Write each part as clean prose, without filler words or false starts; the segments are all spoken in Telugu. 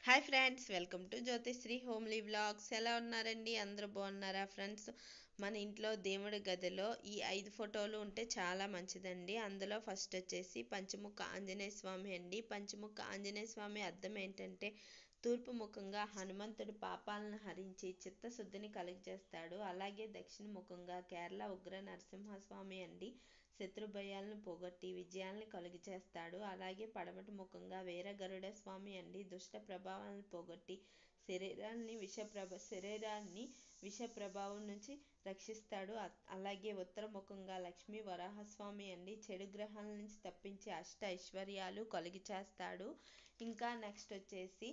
Hi friends, welcome to Jyothisri homely vlogs. ఎలా ఉన్నారండి? అందరూ బాగున్నారా ఫ్రెండ్స్? మన ఇంట్లో దేవుడి గదిలో ఈ 5 ఫోటోలు ఉంటే చాలా మంచిదండి. అందులో ఫస్ట్ వచ్చేసి పంచముఖ ఆంజనేయ స్వామి అండి. పంచముఖ ఆంజనేయ స్వామి అర్థం ఏంటంటే తూర్పు ముఖంగా హనుమంతుడి పాపాలను హరించి చిత్తశుద్ధిని కలుగజేస్తాడు. అలాగే దక్షిణ ముఖంగా కేరళ ఉగ్ర నరసింహస్వామి అండి. శత్రు భయాలను పోగొట్టి విజయాలను కలుగజేస్తాడు. అలాగే పడమటి ముఖంగా వీర గరుడ స్వామి అండి. దుష్ట ప్రభావాలను పోగొట్టి శరీరాన్ని విష ప్రభావం నుంచి రక్షిస్తాడు. అలాగే ఉత్తర ముఖంగా లక్ష్మీ వరాహస్వామి అండి. చెడు గ్రహాల నుంచి తప్పించి అష్ట ఐశ్వర్యాలు కలుగు చేస్తాడు. ఇంకా నెక్స్ట్ వచ్చేసి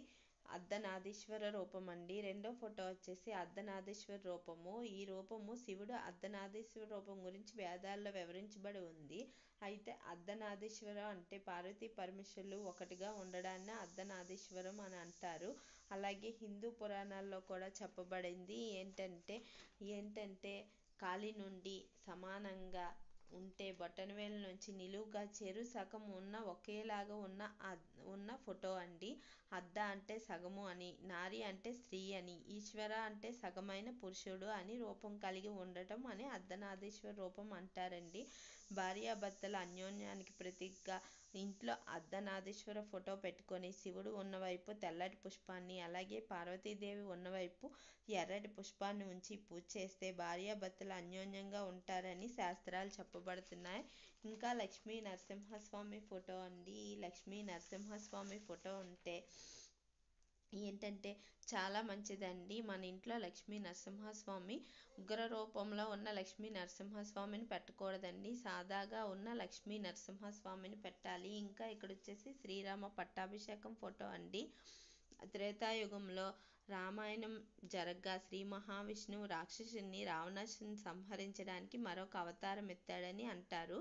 అర్ధనారీశ్వర రూపం అండి. రెండో ఫోటో వచ్చేసి అర్ధనారీశ్వర రూపము. ఈ రూపము శివుడు అర్ధనారీశ్వర రూపం గురించి వేదాల్లో వివరించబడి ఉంది. అయితే అర్ధనారీశ్వరం అంటే పార్వతీ పరమేశ్వరులు ఒకటిగా ఉండడాన్ని అర్ధనారీశ్వరం అని అంటారు. అలాగే హిందూ పురాణాల్లో కూడా చెప్పబడింది ఏంటంటే కాలి నుండి సమానంగా ఉంటే బొటనవేలు నుంచి నిలువుగా చెరు సగం ఒకేలాగా ఉన్న ఫోటో అండి. అర్ధ అంటే సగము అని, నారి అంటే స్త్రీ అని, ఈశ్వర అంటే సగమైన పురుషుడు అని రూపం కలిగి ఉండటం అని అర్ధనారీశ్వర రూపం అంటారండి. భార్యాభర్తల అన్యోన్యానికి ప్రతీకగా ఇంట్లో అర్ధనారీశ్వర ఫోటో పెట్టుకొని శివుడు ఉన్నవైపు తెల్లటి పుష్పాన్ని, అలాగే పార్వతీదేవి ఉన్నవైపు ఎర్రటి పుష్పాన్ని ఉంచి పూజ చేస్తే భార్యాభర్తలు అన్యోన్యంగా ఉంటారని శాస్త్రాలు చెప్పబడుతున్నాయి. ఇంకా లక్ష్మీ నరసింహస్వామి ఫోటో అండి. ఈ లక్ష్మీ నరసింహస్వామి ఫోటో ఉంటే ఏంటంటే చాలా మంచిదండి. మన ఇంట్లో లక్ష్మీ నరసింహస్వామి ఉగ్ర రూపంలో ఉన్న లక్ష్మీ నరసింహస్వామిని పెట్టకూడదండి. సాదాగా ఉన్న లక్ష్మీ నరసింహస్వామిని పెట్టాలి. ఇంకా ఇక్కడ వచ్చేసి శ్రీరామ పట్టాభిషేకం ఫోటో అండి. త్రేతాయుగంలో రామాయణం జరగ్గా శ్రీ మహావిష్ణువు రాక్షసుని రావణాసుని సంహరించడానికి మరొక అవతారం ఎత్తాడని అంటారు.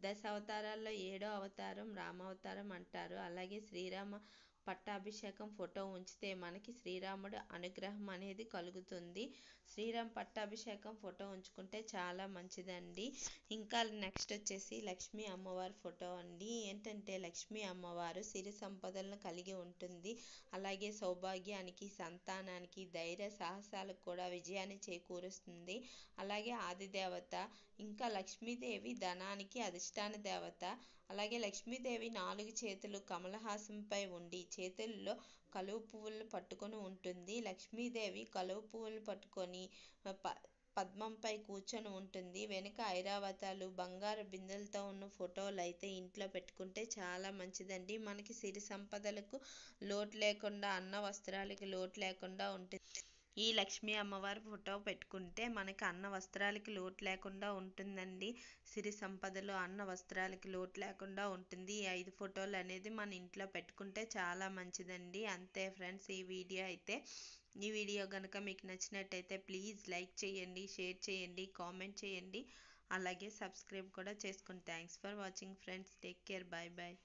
10 అవతారాల్లో 7వ అవతారం రామావతారం అంటారు. అలాగే శ్రీరామ పట్టాభిషేకం ఫోటో ఉంచితే మనకి శ్రీరాముడు అనుగ్రహం అనేది కలుగుతుంది. శ్రీరామ పట్టాభిషేకం ఫోటో ఉంచుకుంటే చాలా మంచిదండి. ఇంకా నెక్స్ట్ వచ్చేసి లక్ష్మీ అమ్మవారి ఫోటో అండి. ఏంటంటే లక్ష్మీ అమ్మవారు సిరి సంపదలను కలిగి ఉంటుంది. అలాగే సౌభాగ్యానికి, సంతానానికి, ధైర్య సాహసాలకు కూడా విజయాన్ని చేకూరుస్తుంది. అలాగే ఆదిదేవత. ఇంకా లక్ష్మీదేవి ధనానికి అధిష్టాన దేవత. అలాగే లక్ష్మీదేవి 4 చేతులు కమలహాసంపై ఉండి చేతుల్లో కలువ పువ్వులను పట్టుకొని ఉంటుంది. లక్ష్మీదేవి కలువ పువ్వులు పట్టుకొని పద్మంపై కూర్చొని ఉంటుంది. వెనుక ఐరావతాలు బంగారు బిందెలతో ఉన్న ఫోటోలు అయితే ఇంట్లో పెట్టుకుంటే చాలా మంచిదండి. మనకి సిరి సంపదలకు లోటు లేకుండా, అన్న వస్త్రాలకి లోటు లేకుండా ఉంటుంది. ఈ లక్ష్మీ అమ్మవారి ఫోటో పెట్టుకుంటే మనకి అన్న వస్త్రాలకి లోటు లేకుండా ఉంటుందండి. సిరి సంపదలు, అన్న వస్త్రాలకి లోటు లేకుండా ఉంటుంది. ఈ 5 ఫోటోలు అనేది మన ఇంట్లో పెట్టుకుంటే చాలా మంచిదండి. అంతే ఫ్రెండ్స్, ఈ వీడియో కనుక మీకు నచ్చినట్టయితే ప్లీజ్ లైక్ చేయండి, షేర్ చేయండి, కామెంట్ చేయండి, అలాగే సబ్స్క్రైబ్ కూడా చేసుకోండి. Thanks for watching friends. Take care. Bye bye.